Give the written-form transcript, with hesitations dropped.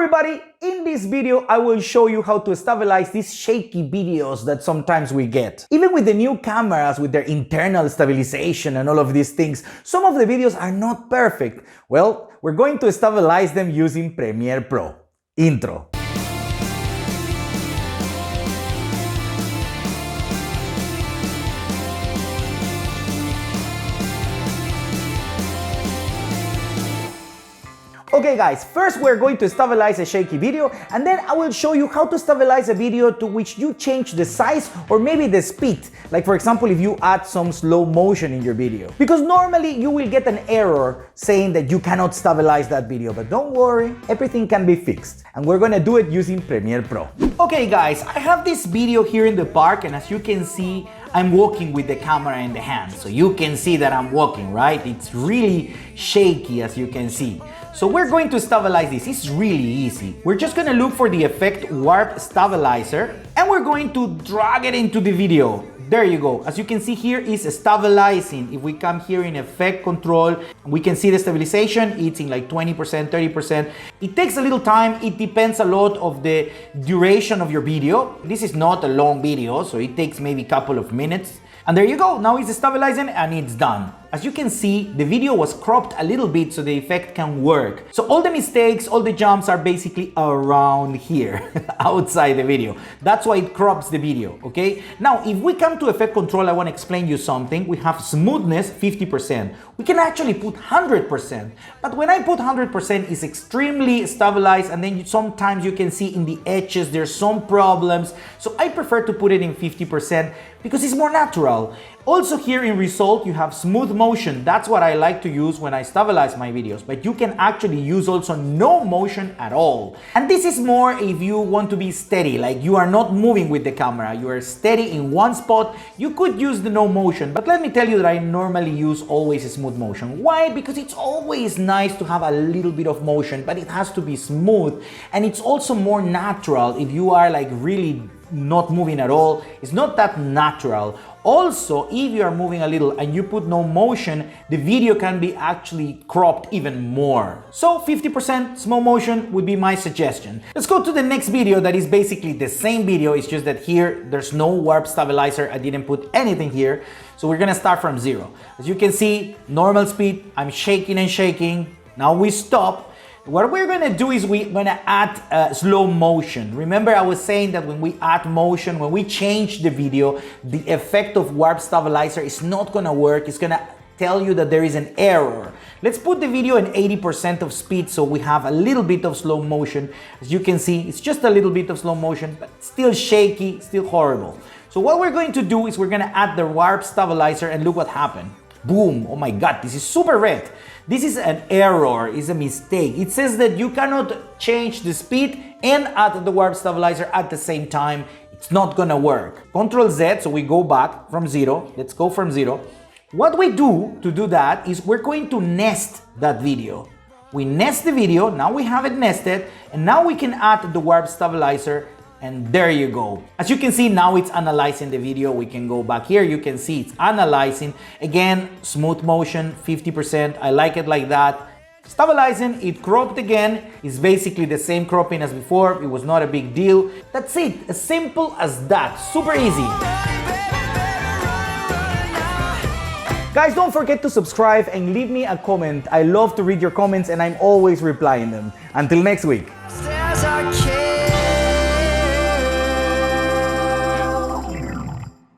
everybody, in this video I will show you how to stabilize these shaky videos that sometimes we get. Even with the new cameras with their internal stabilization and all of these things, some of the videos are not perfect. Well, we're going to stabilize them using Premiere Pro. Intro. Okay guys, first we're going to stabilize a shaky video, and then I will show you how to stabilize a video to which you change the size or maybe the speed. Like for example, if you add some slow motion in your video. Because normally you will get an error saying that you cannot stabilize that video, but don't worry, everything can be fixed. And we're gonna do it using Premiere Pro. Okay guys, I have this video here in the park, and as you can see, I'm walking with the camera in the hand. So you can see that I'm walking, right? It's really shaky, as you can see. So we're going to stabilize this. It's really easy. We're just gonna look for the effect warp stabilizer, and we're going to drag it into the video. There you go. As you can see here, it's stabilizing. If we come here in effect control, we can see the stabilization. It's in like 20%, 30%. It takes a little time. It depends a lot of the duration of your video. This is not a long video, so it takes maybe a couple of minutes. And there you go. Now it's stabilizing and it's done. As you can see, the video was cropped a little bit so the effect can work. So all the mistakes, all the jumps are basically around here, outside the video. That's why it crops the video, okay? Now, if we come to effect control, I want to explain you something. We have smoothness 50%. We can actually put 100%. But when I put 100%, it's extremely stabilized, and then sometimes you can see in the edges, there's some problems. So I prefer to put it in 50% because it's more natural. Also here in result, you have smooth motion. That's what I like to use when I stabilize my videos, but you can actually use also no motion at all. And this is more if you want to be steady, like you are not moving with the camera, you are steady in one spot. You could use the no motion, but let me tell you that I normally use always a smooth motion. Why? Because it's always nice to have a little bit of motion, but it has to be smooth, and it's also more natural. If you are like really not moving at all, it's not that natural. Also, if you are moving a little and you put no motion, the video can be actually cropped even more. So 50% slow motion would be my suggestion. Let's go to the next video that is basically the same video. It's just that here there's no warp stabilizer. I didn't put anything here. So we're gonna start from zero. As you can see, normal speed, I'm shaking and shaking. Now we stop. What we're gonna do is we're gonna add slow motion. Remember I was saying that when we add motion, when we change the video, the effect of warp stabilizer is not gonna work. It's gonna tell you that there is an error. Let's put the video in 80% of speed so we have a little bit of slow motion. As you can see, it's just a little bit of slow motion, but still shaky, still horrible. So what we're going to do is we're gonna add the warp stabilizer, and look what happened. Boom, oh my God, this is super red. This is an error, it's a mistake. It says that you cannot change the speed and add the warp stabilizer at the same time. It's not gonna work. Control Z, so we go back from zero. Let's go from zero. What we do to do that is we're going to nest that video. We nest the video, now we have it nested, and now we can add the warp stabilizer. And there you go. As you can see, now it's analyzing the video. We can go back here. You can see it's analyzing. Again, smooth motion, 50%. I like it like that. Stabilizing, it cropped again. It's basically the same cropping as before. It was not a big deal. That's it. As simple as that. Super easy. Guys, don't forget to subscribe and leave me a comment. I love to read your comments and I'm always replying them. Until next week.